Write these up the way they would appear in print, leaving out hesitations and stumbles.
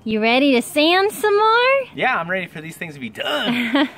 You ready to sand some more? Yeah, I'm ready for these things to be done.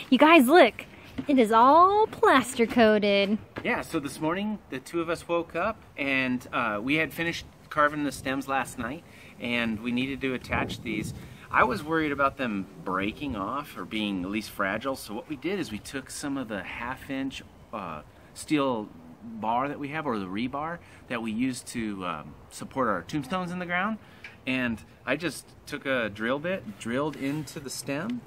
You guys, look. It is all plaster coated. Yeah, so this morning the two of us woke up and we had finished carving the stems last night and we needed to attach these. I was worried about them breaking off or being at least fragile, so what we did is we took some of the 1/2-inch steel bar that we have, or the rebar that we use to support our tombstones in the ground, and I just took a drill bit, drilled into the stem,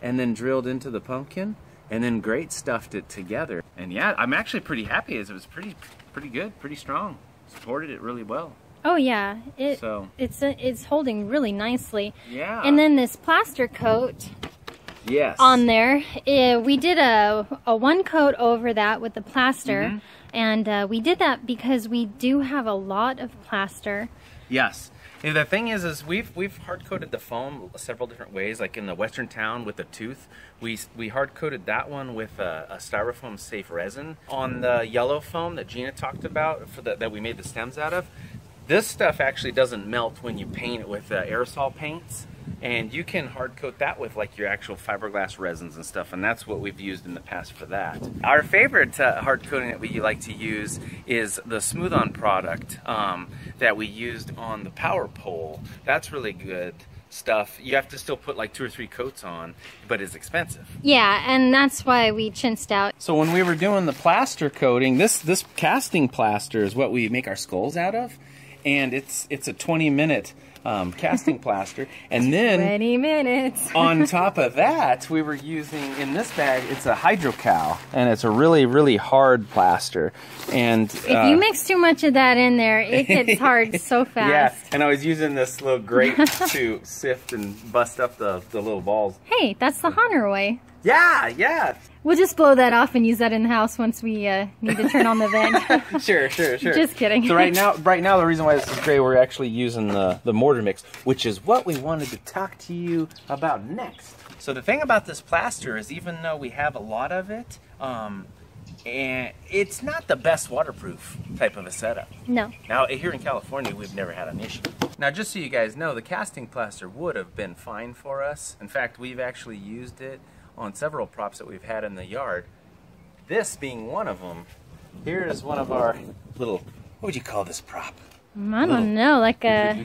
and then drilled into the pumpkin, and then grate stuffed it together. And yeah, I'm actually pretty happy. It was pretty good, pretty strong. Supported it really well. Oh yeah, it's holding really nicely. Yeah. And then this plaster coat. Yes. On there, we did a one coat over that with the plaster, and we did that because we do have a lot of plaster. Yes. And the thing is we've hard coated the foam several different ways. Like in the Western town with the tooth, we hard coated that one with a Styrofoam safe resin. On the yellow foam that Gina talked about that we made the stems out of, this stuff actually doesn't melt when you paint it with aerosol paints. And you can hard coat that with like your actual fiberglass resins and stuff, and that's what we've used in the past for that. Our favorite hard coating that we like to use is the Smooth On product that we used on the power pole. That's really good stuff. You have to still put like 2 or 3 coats on, but it's expensive. Yeah, and that's why we chinsed out. So when we were doing the plaster coating, this casting plaster is what we make our skulls out of, and it's a 20-minute casting plaster, and then 20 minutes. On top of that, we were using, in this bag, it's a hydrocal, and it's a really hard plaster. And if you mix too much of that in there, it gets hard so fast. Yeah, and I was using this little grate to sift and bust up the little balls. Hey, that's the Hunter way. Yeah. We'll just blow that off and use that in the house once we need to turn on the vent. Sure. Just kidding. So right now, the reason why this is great, we're actually using the mortar mix, which is what we wanted to talk to you about next. So the thing about this plaster is, even though we have a lot of it, and it's not the best waterproof type of a setup. No. Now, here in California, we've never had an issue. Now, just so you guys know, the casting plaster would have been fine for us. In fact, we've actually used it on several props that we've had in the yard. This being one of them. Here is one of our little, what would you call this prop? I don't know, like a...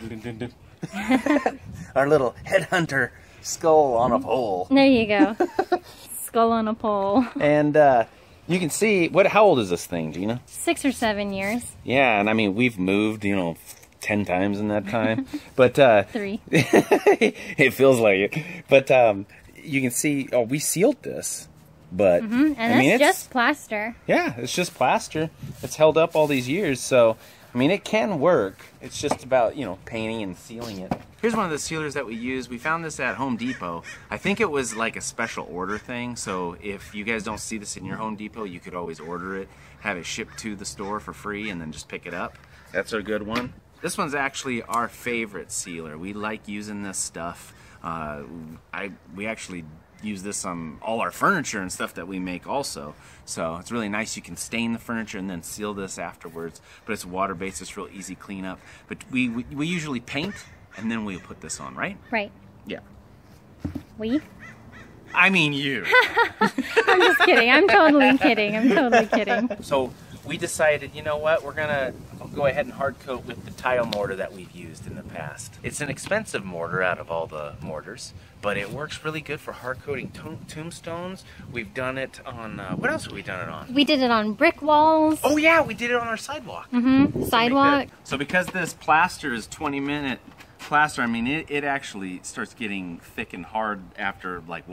Our little headhunter skull on a pole. There you go. Skull on a pole. And you can see, how old is this thing, Gina? 6 or 7 years. Yeah, and I mean, we've moved, 10 times in that time. But 3. It feels like it. But you can see, we sealed this, but and it's just plaster. Yeah, it's just plaster. It's held up all these years, so I mean, it can work. It's just about painting and sealing it. Here's one of the sealers that we use. We found this at Home Depot. I think it was like a special order thing, so if you guys don't see this in your Home Depot, you could always order it, have it shipped to the store for free, and then just pick it up. That's a good one. This one's actually our favorite sealer. We like using this stuff. We actually use this on all our furniture and stuff that we make also. So it's really nice. You can stain the furniture and then seal this afterwards. But it's water-based. It's real easy cleanup. But we usually paint and then we put this on, right? Right. Yeah. We? I mean you. I'm just kidding. I'm totally kidding. So we decided, you know what, we're gonna go ahead and hard coat with the tile mortar that we've used in the past. It's an expensive mortar out of all the mortars, but it works really good for hard coating tombstones. We've done it on, what else have we done it on? We did it on brick walls. Oh yeah, we did it on our sidewalk. Sidewalk. So because this plaster is 20-minute plaster, I mean, it actually starts getting thick and hard after like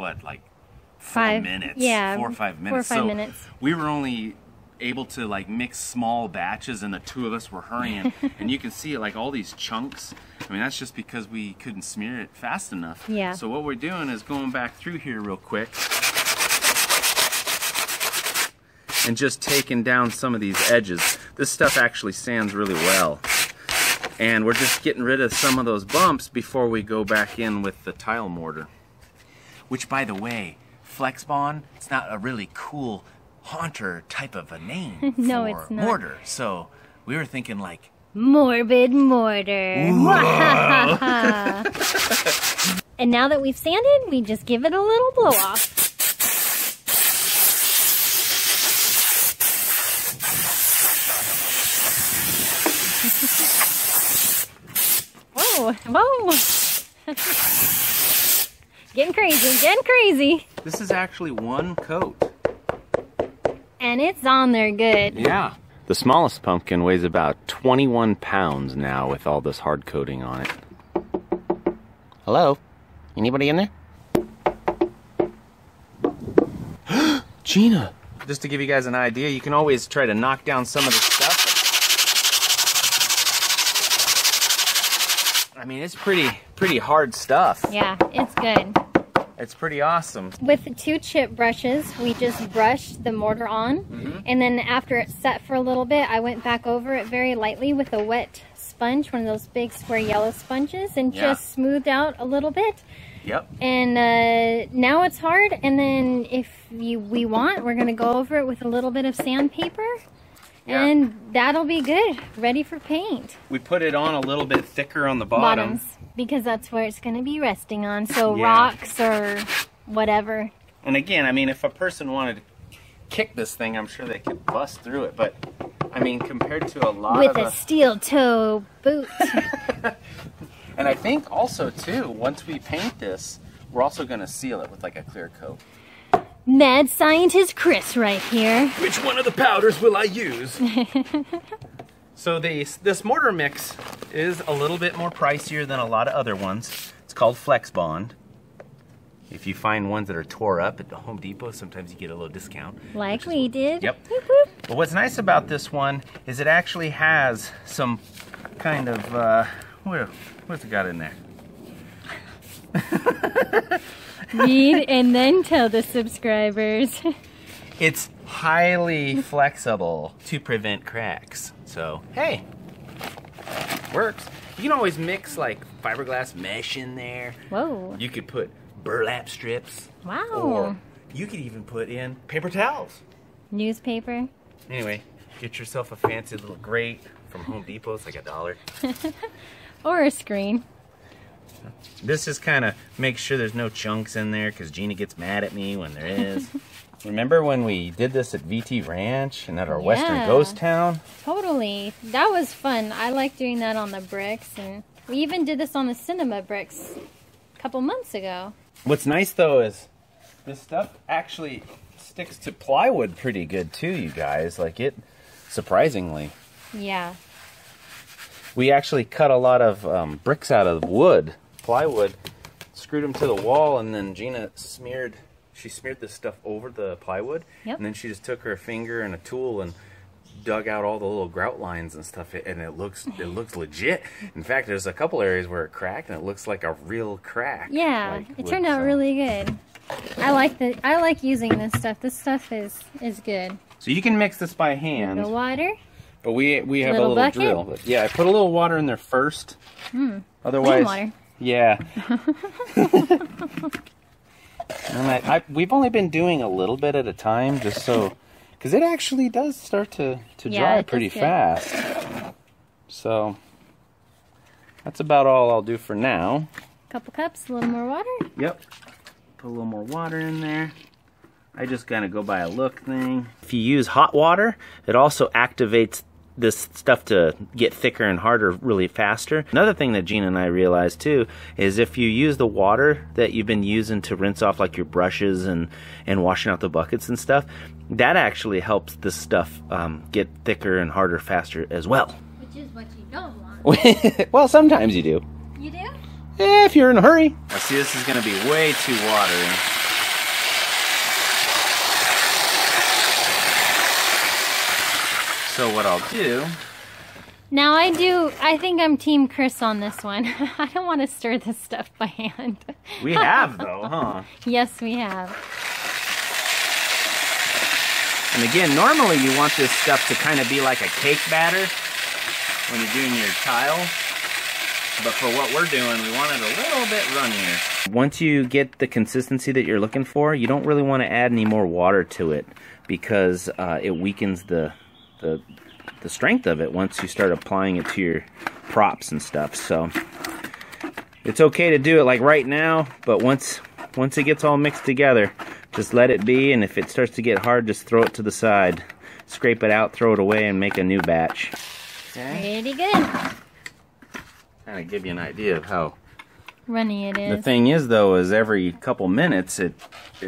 4 minutes? Yeah. 4 or 5 minutes. 4 or 5 minutes. We were only able to like mix small batches, and the two of us were hurrying and you can see like all these chunks. I mean, that's just because we couldn't smear it fast enough. Yeah. So what we're doing is going back through here real quick and just taking down some of these edges. This stuff actually sands really well, and we're just getting rid of some of those bumps before we go back in with the tile mortar, which, by the way, flexbond, it's not a really cool haunter type of a name No, for it's not. mortar. So we were thinking like morbid mortar. And now that we've sanded, we just give it a little blow off. Whoa, whoa. Getting crazy, getting crazy. This is actually one coat. And it's on there good. Yeah. The smallest pumpkin weighs about 21 pounds now with all this hard coating on it. Hello? Anybody in there? Gina! Just to give you guys an idea, you can always try to knock down some of the stuff. I mean, it's pretty hard stuff. Yeah, it's good. It's pretty awesome. With the 2 chip brushes, we just brushed the mortar on, and then after it set for a little bit, I went back over it very lightly with a wet sponge, one of those big square yellow sponges, and just smoothed out a little bit. Yep. And now it's hard, and then if we want, we're going to go over it with a little bit of sandpaper, and that'll be good, ready for paint. We put it on a little bit thicker on the bottom. Bottoms, because that's where it's going to be resting on, so rocks or whatever. And again, I mean, if a person wanted to kick this thing, I'm sure they could bust through it, but I mean, compared to a lot with a steel toe boot. And I think also too, once we paint this, we're also going to seal it with like a clear coat. Mad scientist Chris right here. Which one of the powders will I use? So this mortar mix is a little bit more pricier than a lot of other ones. It's called flexbond. If you find ones that are tore up at the Home Depot, sometimes you get a little discount. Like we did. Yep. But what's nice about this one is it actually has some kind of, what's it got in there? Read and then tell the subscribers. It's highly flexible to prevent cracks. So, hey, works. You can always mix like fiberglass mesh in there. Whoa. You could put burlap strips. Wow. Or you could even put in paper towels. Newspaper. Anyway, get yourself a fancy little grate from Home Depot. It's like $1. Or a screen. This is kind of make sure there's no chunks in there because Gina gets mad at me when there is. Remember when we did this at VT Ranch and at our Western Ghost Town? Totally. That was fun. I like doing that on the bricks, and we even did this on the cinema bricks a couple months ago. What's nice though is this stuff actually sticks to plywood pretty good too, you guys. Like it, surprisingly. Yeah. We actually cut a lot of bricks out of wood, plywood, screwed them to the wall, and then Gina smeared this stuff over the plywood, and then she just took her finger and a tool and dug out all the little grout lines and stuff, and it looks legit. In fact, there's a couple areas where it cracked, and it looks like a real crack. Yeah, like it turned out really good. I like using this stuff. This stuff is good. So you can mix this by hand. The water. But we have a little bucket? drill. But yeah, I put a little water in there first. Otherwise, water. Yeah. And we've only been doing a little bit at a time, just so, because it actually does start to dry pretty fast. So that's about all I'll do for now. Couple cups, a little more water. Yep. Put a little more water in there. I just kind of go by a look thing. If you use hot water, it also activates this stuff to get thicker and harder really faster. Another thing that Gina and I realized too is if you use the water that you've been using to rinse off like your brushes and washing out the buckets and stuff, that actually helps this stuff get thicker and harder faster as well. Which is what you don't want. Well, sometimes you do. You do? Yeah, if you're in a hurry. I see this is going to be way too watery. So what I'll do... Now I think I'm Team Chris on this one. I don't want to stir this stuff by hand. We have though, huh? Yes, we have. And again, normally you want this stuff to kind of be like a cake batter when you're doing your tile. But for what we're doing, we want it a little bit runnier. Once you get the consistency that you're looking for, you don't really want to add any more water to it because it weakens the the strength of it once you start applying it to your props and stuff. So it's okay to do it like right now, but once it gets all mixed together, just let it be, and if it starts to get hard, just throw it to the side. Scrape it out, throw it away, and make a new batch. Okay. Pretty good. Kind of give you an idea of how runny it is. The thing is, though, is every couple minutes it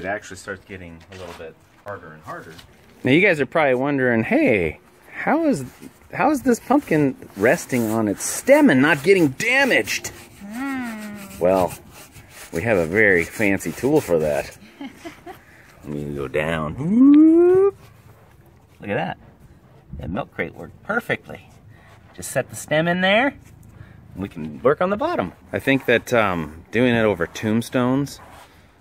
actually starts getting a little bit harder and harder. Now you guys are probably wondering, hey, how is this pumpkin resting on its stem and not getting damaged? Well, we have a very fancy tool for that. Let me go down. Look at that. That milk crate worked perfectly. Just set the stem in there. We can work on the bottom. I think that doing it over tombstones,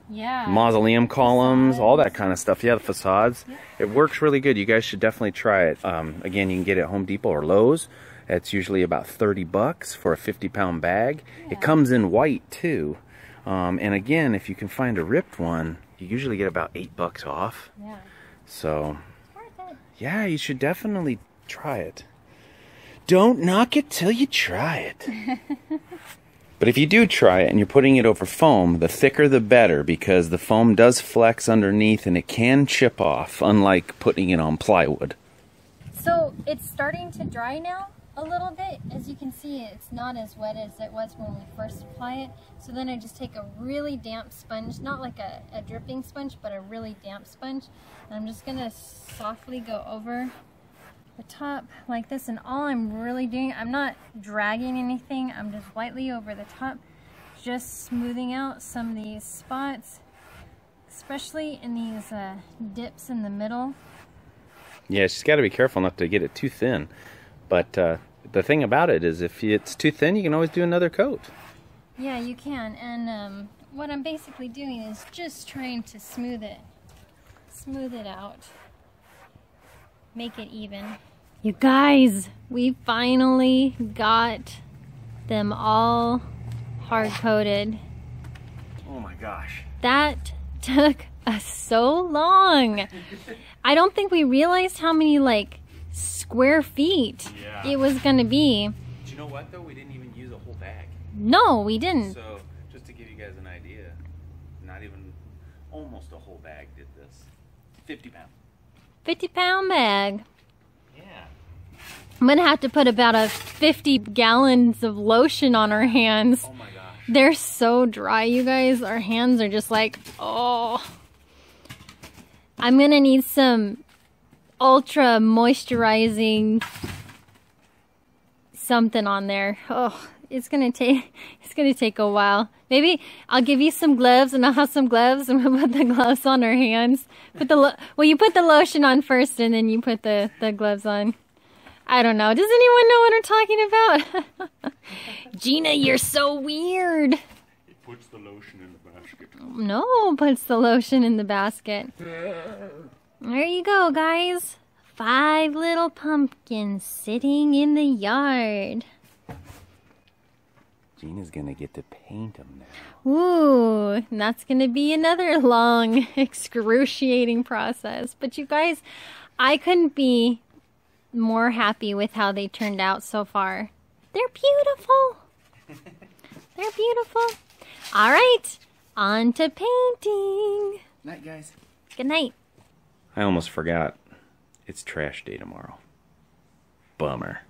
mausoleum columns, all that kind of stuff, the facades, it works really good. You guys should definitely try it. Again, you can get it at Home Depot or Lowe's. It's usually about 30 bucks for a 50-pound bag. It comes in white too. And again, if you can find a ripped one, you usually get about 8 bucks off. So, yeah, you should definitely try it. Don't knock it till you try it. But if you do try it and you're putting it over foam, the thicker the better, because the foam does flex underneath and it can chip off, unlike putting it on plywood. So it's starting to dry now a little bit. As you can see, it's not as wet as it was when we first apply it. So then I just take a really damp sponge, not like a dripping sponge, but a really damp sponge. And I'm just gonna softly go over the top like this, and all I'm really doing, I'm not dragging anything, I'm just lightly over the top, just smoothing out some of these spots, especially in these dips in the middle. Yeah, she's got to be careful not to get it too thin. But the thing about it is, if it's too thin, you can always do another coat. Yeah, you can. And what I'm basically doing is just trying to smooth it out, make it even. You guys, we finally got them all hard coated. Oh my gosh. That took us so long. I don't think we realized how many like square feet it was gonna be. Do you know what though? We didn't even use a whole bag. No, we didn't. So just to give you guys an idea, not even almost a whole bag did this. 50 pound. 50-pound bag. Yeah. I'm gonna have to put about 50 gallons of lotion on our hands. Oh my gosh. They're so dry, you guys. Our hands are just like, oh. I'm gonna need some ultra moisturizing something on there. Oh, it's gonna take a while. Maybe I'll give you some gloves, and I'll have some gloves, and we'll put the gloves on our hands. Well, you put the lotion on first, and then you put the gloves on. I don't know. Does anyone know what I'm talking about? Gina, you're so weird. He puts the lotion in the basket. No, puts the lotion in the basket. There you go, guys. 5 little pumpkins sitting in the yard. Gina's gonna get to paint them now. Ooh, and that's gonna be another long, excruciating process. But you guys, I couldn't be more happy with how they turned out so far. They're beautiful. They're beautiful. All right, on to painting. Night, guys. Good night. I almost forgot. It's trash day tomorrow. Bummer.